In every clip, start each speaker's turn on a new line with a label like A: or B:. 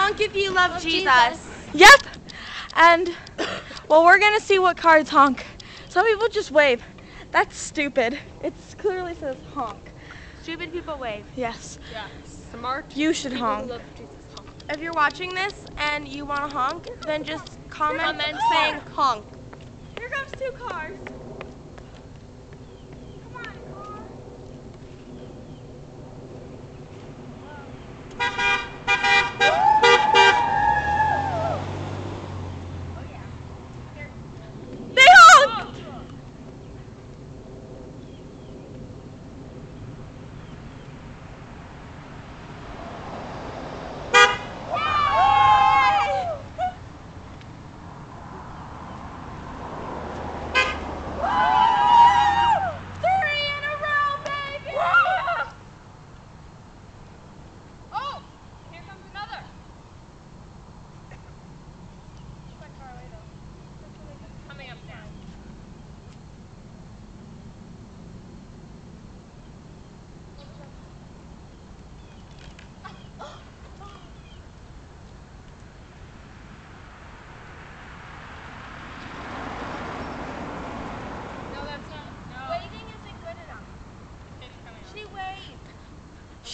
A: Honk if you love Jesus.
B: Yep. And, well, we're going to see what cards honk. Some people just wave. That's stupid. It clearly says honk.
A: Stupid people wave.
B: Yes.
C: Yeah. Smart.
B: You should
C: people
B: honk.
C: who love Jesus honk.
A: If you're watching this and you want to honk, then just comment saying honk.
B: Here comes 2 cars. Come on, They honk!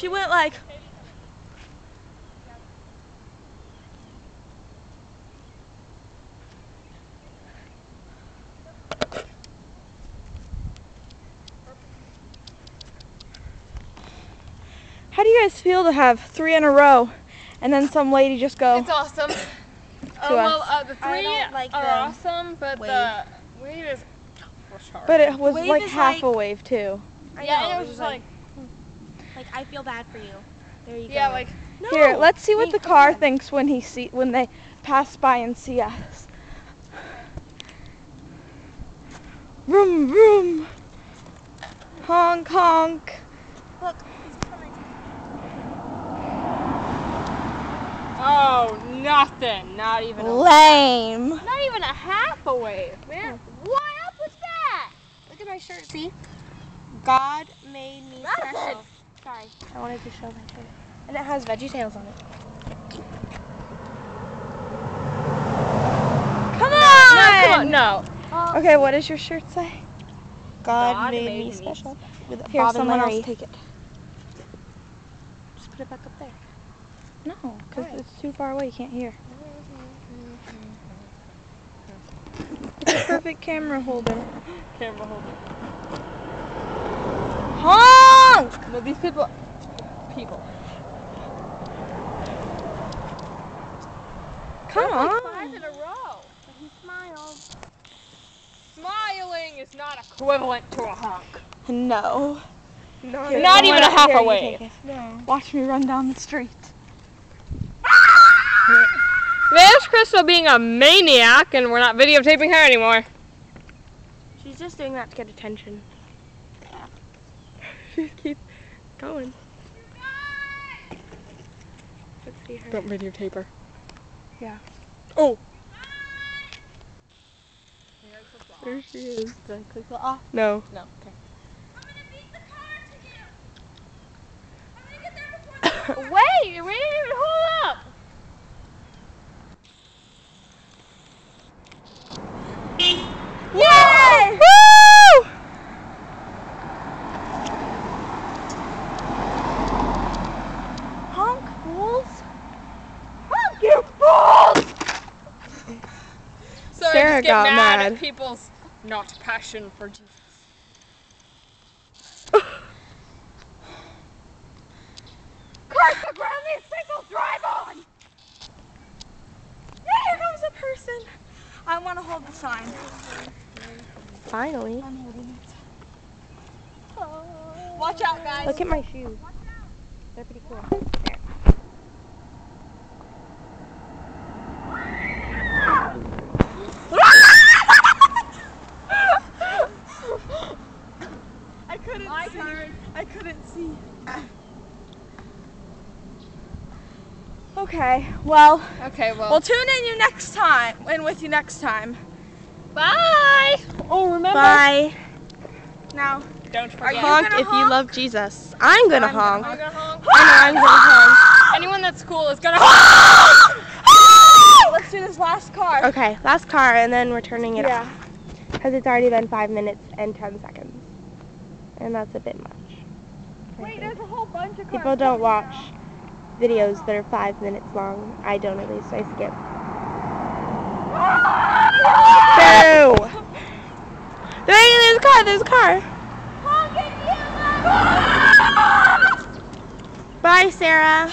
B: She went like... How do you guys feel to have 3 in a row and then some lady just go?
C: It's awesome.
B: us.
C: The 3
A: like
C: are
A: the
C: awesome, but the wave is hard.
B: But it was
A: Wave
B: like
A: is
B: half
A: like-
B: a wave too.
C: Yeah, it was just like
A: I feel bad for you. There you go.
C: yeah, like
A: No,
B: Here, let's see what
A: wait,
B: the
A: come
B: car
A: on.
B: thinks when they pass by and see us. Vroom vroom. Honk honk.
A: Look, he's coming.
C: oh, nothing. Not even
B: Lame.
C: not even a half a wave. Man, what up with that?
A: Look at my shirt, see? God made me special. Sorry, I wanted to show my shirt. And it has Veggie Tales on it.
B: Come on.
C: No, come on, no.
B: Okay, what does your shirt say?
A: God made me special. With
B: Here,
A: Bob and
B: someone
A: Larry.
B: else take it.
A: Just put it back up there.
B: No, because
A: Alright.
B: it's too far away. You can't hear. It's a perfect camera holder.
C: Camera holder.
B: Honk!
C: No, these people.
B: Come on.
C: 5 in a row.
A: He smiled.
C: Smiling is not equivalent to a honk.
B: No. Here,
C: Not
B: someone
C: even a
B: out
C: half
B: here,
C: a
B: you
C: wave.
B: take it.
A: No.
B: Watch me run down the street.
C: There's Crystal being a maniac, and we're not videotaping her anymore.
A: She's just doing that to get attention.
B: Just keep going.
A: Let's see her.
C: Don't videotape her.
B: Yeah.
C: Oh.
B: There she is.
A: Did I click the off?
B: No.
C: No. Okay. Wait, we didn't even hold up.
B: Yay! Woo! Honk, fools! Honk, you fools!
C: So
B: Sarah
C: I just get
B: got
C: mad
B: mad.
C: at people's not passion for Jesus.
B: Curse the ground these people drive on! Yeah, here comes a person. I want to hold the sign.
A: Finally.
B: I'm holding it. Watch out, guys.
A: Look at my shoes. They're pretty cool. There.
B: I couldn't see. Okay, well,
C: Okay, well.
B: we'll tune in with you next time.
C: Bye. Oh, remember.
A: Bye.
B: Now,
C: Don't forget.
B: you
A: Honk
B: gonna
A: if you
B: honk?
A: love Jesus. I'm gonna honk.
C: I'm gonna honk.
A: I know I'm gonna honk.
C: Anyone that's cool is gonna.
B: Let's do this last car.
A: Okay, last car, and then we're turning it
B: Yeah.
A: off. Because it's already been 5 minutes and 10 seconds. And that's a bit much.
B: Wait, there's a whole bunch of cars.
A: People don't watch videos that are 5 minutes long. I don't, at least. I skip. Boo! There's a car, there's a car. Bye, Sarah.